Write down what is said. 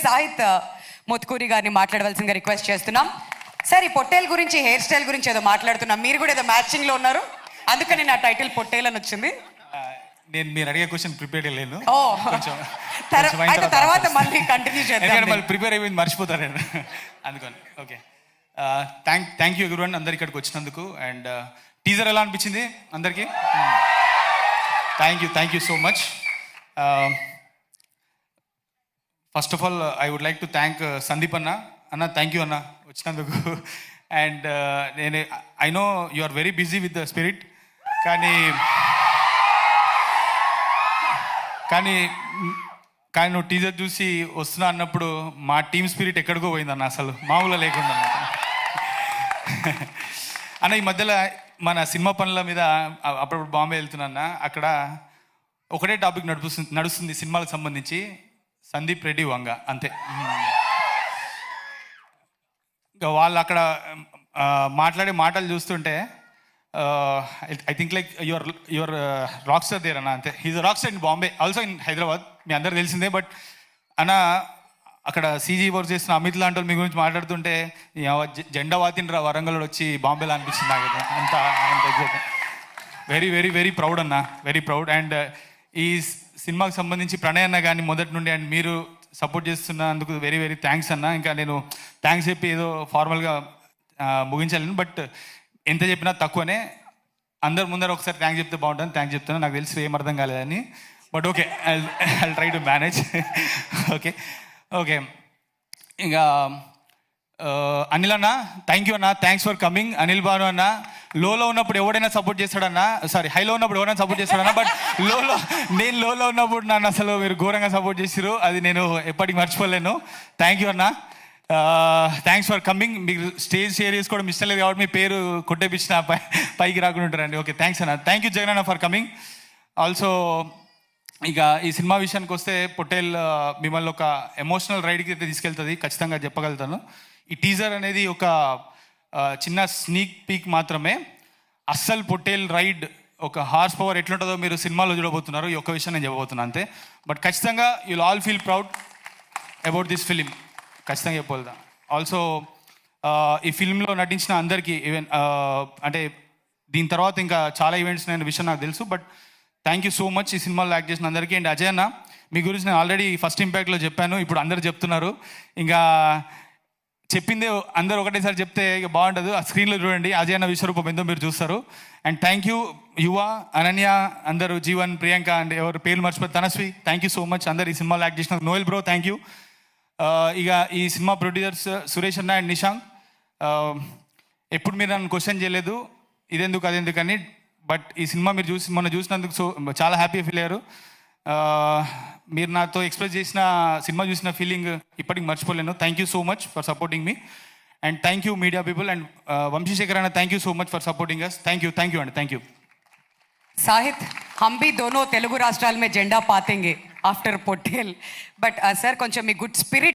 సాహిత్ మోత్కూరి గారిని మాట్లాడవలసిందిగా రిక్వెస్ట్ చేస్తున్నాం. సార్, ఈ పొట్టేల్ గురించి, హెయిర్ స్టైల్ గురించి ఏదో మాట్లాడుతున్నాం, మీరు కూడా ఏదో మ్యాచింగ్ లో ఉన్నారు, అందుకని నా టైటిల్ పొట్టేల్ అని వచ్చింది. నేను మీరు అడిగే క్వశ్చన్ ప్రిపేర్ అయ్యలేను, తర్వాత మళ్ళీ కంటిన్యూ చేద్దాం. మళ్ళీ ప్రిపేర్ అయిపోయింది మర్చిపోతారు నేను అందుకని. ఓకే, థ్యాంక్ యూ ఎవ్రీవన్ అందరు ఇక్కడికి వచ్చినందుకు. అండ్ టీజర్ ఎలా అనిపించింది అందరికీ? Thank you so much. First of all I would like to thank Sandeep అన్న థ్యాంక్ యూ అన్న వచ్చినందుకు. అండ్ నేను I know you are very busy with the Spirit, కానీ నువ్వు టీజర్ చూసి వస్తున్నా అన్నప్పుడు మా టీమ్ స్పిరిట్ ఎక్కడికో పోయిందన్న, అసలు మామూలుగా లేకుండా అన్న. ఈ మధ్యలో మన సినిమా పనుల మీద అప్పుడప్పుడు బాంబే వెళ్తున్నా, అక్కడ ఒకటే టాపిక్ నడుస్తుంది సినిమాలకు సంబంధించి, సందీప్ రెడ్డి వంగ, అంతే. ఇంకా వాళ్ళు అక్కడ మాట్లాడే మాటలు చూస్తుంటే I think like your rock star there అన్న, అంతే. He's rock star in Bombay, also in Hyderabad, మీ అందరు తెలిసిందే. బట్ అన్న అక్కడ సీజీ వర్క్ చేసిన అమిత్ లాంటి వాళ్ళు మీ గురించి మాట్లాడుతుంటే జెండా వాతిన వరంగల్ వచ్చి బాంబేలో అనిపించింది నాకు. అంత excite, very very very proud అన్న, వెరీ ప్రౌడ్. అండ్ ఈ సినిమాకి సంబంధించి ప్రణయ్ అన్న కానీ మొదటి నుండి అండ్ మీరు సపోర్ట్ చేస్తున్నందుకు వెరీ వెరీ థ్యాంక్స్ అన్న. ఇంకా నేను థ్యాంక్స్ చెప్పి ఏదో ఫార్మల్గా ముగించాలను, బట్ ఎంత చెప్పినా తక్కువనే. అందరు ముందర ఒకసారి థ్యాంక్స్ చెప్తే బాగుంటుంది, థ్యాంక్స్ చెప్తాను. నాకు తెలిసి ఏం అర్థం కాలేదని, but okay, I try to manage. Okay, ఇంకా అనిల్ అన్న థ్యాంక్ యూ అన్న, thanks for coming. Anil Bhanu అన్న లోలో ఉన్నప్పుడు ఎవడైనా సపోర్ట్ చేస్తాడన్నా, సారీ హైలో ఉన్నప్పుడు ఎవరైనా సపోర్ట్ చేస్తాడన్నా, బట్ నేను లోలో ఉన్నప్పుడు నన్ను అసలు మీరు ఘోరంగా సపోర్ట్ చేసిరు, అది నేను ఎప్పటికీ మర్చిపోలేను. థ్యాంక్ యూ అన్న, థ్యాంక్స్ ఫర్ కమింగ్. మీకు స్టేజ్ షేర్ చేసుకోవడం ఇష్టం లేదు కాబట్టి మీ పేరు కొట్టేపించిన పైకి రాకుండా ఉంటారండి. ఓకే, థ్యాంక్స్ అన్న. థ్యాంక్ యూ జగన్ అన్న ఫర్ కమింగ్. ఆల్సో ఇక ఈ సినిమా విషయానికి వస్తే పొట్టేల్ మిమ్మల్ని ఒక ఎమోషనల్ రైడ్కి అయితే తీసుకెళ్తుంది, ఖచ్చితంగా చెప్పగలుగుతాను. ఈ టీజర్ అనేది ఒక చిన్న స్నీక్ పీక్ మాత్రమే. అస్సలు పొట్టేల్ రైడ్ ఒక హార్స్ పవర్ ఎట్లుంటుందో మీరు సినిమాలో చూడబోతున్నారు, ఈ ఒక్క విషయం నేను చెప్పబోతున్నాను అంతే. బట్ ఖచ్చితంగా you'll all feel proud about this film, ఖచ్చితంగా చెప్పగలుగుతా. ఆల్సో ఈ ఫిల్మ్లో నటించిన అందరికీ, ఈవెన్ అంటే దీని తర్వాత ఇంకా చాలా ఈవెంట్స్ నేను విషయం నాకు తెలుసు, but thank you so much ఈ సినిమాలో యాక్ట్ చేసిన అందరికీ. అండ్ అజయ్ అన్న మీ గురించి నేను ఆల్రెడీ ఫస్ట్ ఇంపాక్ట్లో చెప్పాను, ఇప్పుడు అందరు చెప్తున్నారు. ఇంకా చెప్పిందే అందరూ ఒకటేసారి చెప్తే ఇక బాగుంటుంది. ఆ స్క్రీన్లో చూడండి, అజయ్ అన్న విశ్వరూపం ఎంతో మీరు చూస్తారు. అండ్ థ్యాంక్ యూ యువ, అనన్య, అందరూ, జీవన్, ప్రియాంక, అండ్ ఎవరు పేర్లు మర్చిపోయి తనస్వి, థ్యాంక్ యూ సో మచ్ అందరు ఈ సినిమాలో యాక్ట్ చేసిన. Noel bro thank you. ఇక ఈ సినిమా ప్రొడ్యూసర్స్ సురేష్ అన్న అండ్ నిశాంక్, ఎప్పుడు మీరు నన్ను క్వశ్చన్ చేయలేదు ఇదెందుకు అదెందుకని, బట్ ఈ సినిమా మీరు మొన్న చూసినందుకు చాలా హ్యాపీ ఫీల్ అయ్యారు. మీరు నాతో ఎక్స్ప్రెస్ చేసిన సినిమా చూసిన ఫీలింగ్ ఇప్పటికి మర్చిపోలేను. Thank you so much for supporting me. And thank you media people. And Vamsi Sekhar అన్న thank you so much for supporting us. Thank you అండి, థ్యాంక్ యూ. साहित, हम भी दोनों तेलुगु राष्ट्राल में झंडा पातेंगे आफ्टर पोटेल, बट सर కొంచెం మీ గుడ్ స్పిరిట్